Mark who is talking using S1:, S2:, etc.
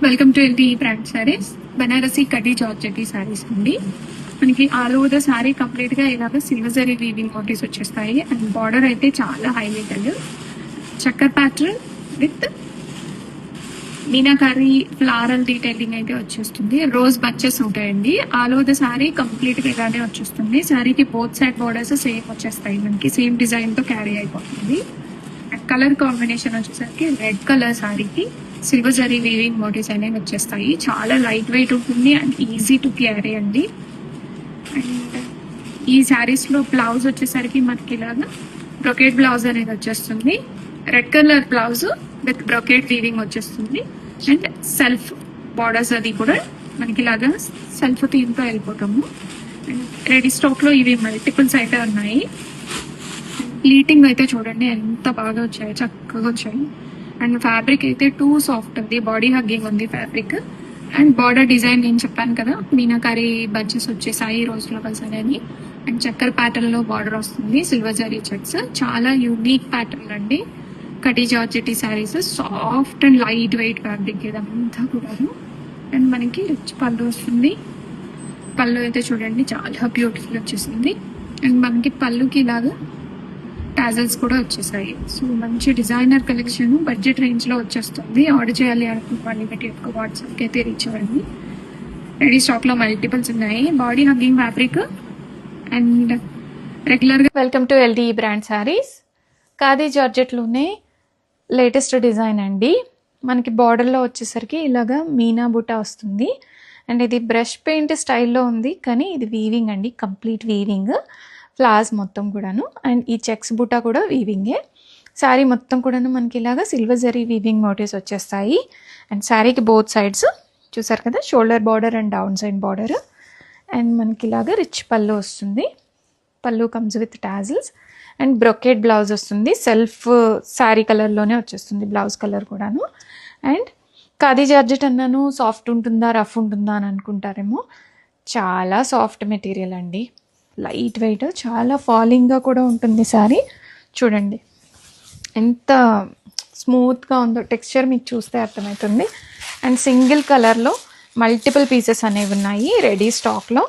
S1: Welcome to LT brand saris. Banarasi కడ్డీ georgette saris అండి. మనకి all over the sari complete గా ఇలాగ సిల్వర్ జరీ వీవింగ్ మోటివ్స్ వచ్చేస్తాయి. అండ్ బార్డర్ అయితే చాలా highlighted checker pattern with meenakari floral detailing అయితే వచ్చేస్తుంది. రోజ్ బచెస్ ఉంటాయండి. All over the sari complete గా ఇలానే వచ్చేస్తుంది. సారీకి బోత్ సైడ్ బార్డర్స్ సేమ్ వచ్చేస్తాయి. మనకి సేమ్ డిజైన్ తో క్యారీ అయిపోతుంది. అండ్ కలర్ కాంబినేషన్ వచ్చేసరికి రెడ్ కలర్ సారీకి సిల్వర్ జరీ వీవింగ్ మోటివ్స్ అనేవి వచ్చేస్తాయి. చాలా లైట్ వెయిట్ ఉంటుంది అండ్ ఈజీ టు క్యారీ అండి. అండ్ ఈ శారీస్ లో బ్లౌజ్ వచ్చేసరికి మనకి ఇలాగా బ్రొకేట్ బ్లౌజ్ అనేది వచ్చేస్తుంది. Red colour blouse with brocade weaving వచ్చేస్తుంది. అండ్ సెల్ఫ్ బార్డర్స్ అది కూడా మనకి ఇలాగా సెల్ఫ్ థీమ్ తో వెళ్ళిపోతాము. అండ్ రెడీ స్టాక్ లో ఇవి మల్టిపుల్స్ అయితే ఉన్నాయి. ప్లీటింగ్ అయితే చూడండి ఎంత బాగా వచ్చాయి, చక్కగా వచ్చాయి. అండ్ ఫ్యాబ్రిక్ అయితే టూ సాఫ్ట్ ఉంది, బాడీ హగ్గింగ్ ఉంది ఫ్యాబ్రిక్. అండ్ బార్డర్ డిజైన్ నేను చెప్పాను కదా, మీనాకారి బడ్జెస్ వచ్చేసాయి రోజ్ ఫ్లవర్స్ అనేది. అండ్ చక్కర్ ప్యాటర్న్ లో బార్డర్ వస్తుంది, సిల్వర్ జరీ చెక్స్. చాలా యూనిక్ ప్యాటర్న్ అండి. కడ్డీ georgette saris, soft and light weight fabric ఇదంతా కూడా. అండ్ మనకి రిచ్ పళ్ళు వస్తుంది. పళ్ళు అయితే చూడండి చాలా బ్యూటిఫుల్ వచ్చేసింది. అండ్ మనకి పళ్ళుకి ఇలాగా టాజల్స్ కూడా వచ్చేసాయి. సో మంచి డిజైనర్ కలెక్షన్ బడ్జెట్ రేంజ్ లో వచ్చేస్తుంది. ఆర్డర్ చేయాలి అనుకుంటున్నాను వాట్సాప్ కి అయితే రీచ్ అవ్వండి. రెడీ స్టాక్ లో మల్టిపుల్స్ ఉన్నాయి. Body hugging fabric and regular గా.
S2: Welcome to LT brand saris. Khadi georgette లోనే లేటెస్ట్ డిజైన్ అండి. మనకి బార్డర్ లో వచ్చేసరికి ఇలాగా మీనా బుటా వస్తుంది. అండ్ ఇది బ్రష్ పెయింట్ స్టైల్లో ఉంది, కానీ ఇది వీవింగ్ అండి, కంప్లీట్ వీవింగ్. ఫ్లవర్స్ మొత్తం కూడాను. అండ్ ఈ చెక్స్ బుటా కూడా వీవింగే. శారీ మొత్తం కూడాను మనకి ఇలాగా సిల్వర్ జరీ వీవింగ్ మోటివ్స్ వచ్చేస్తాయి. అండ్ శారీకి బోత్ సైడ్స్ చూసారు కదా, shoulder border and down side border. And మనకి ఇలాగా రిచ్ పళ్ళు వస్తుంది. పళ్ళు comes with tassels. And brocade blouse వస్తుంది. సెల్ఫ్ శారీ కలర్లోనే వచ్చేస్తుంది బ్లౌజ్ కలర్ కూడాను. అండ్ ఖాదీ జార్జెట్ అన్నాను, సాఫ్ట్ ఉంటుందా రఫ్ ఉంటుందా అని అనుకుంటారేమో. చాలా సాఫ్ట్ మెటీరియల్ అండి, లైట్ వెయిట్, చాలా ఫాలింగ్గా కూడా ఉంటుంది శారీ. చూడండి ఎంత స్మూత్గా ఉందో, టెక్స్చర్ మీకు చూస్తే అర్థమవుతుంది. అండ్ సింగిల్ కలర్లో మల్టిపుల్ పీసెస్ అనేవి ఉన్నాయి రెడీ స్టాక్లో.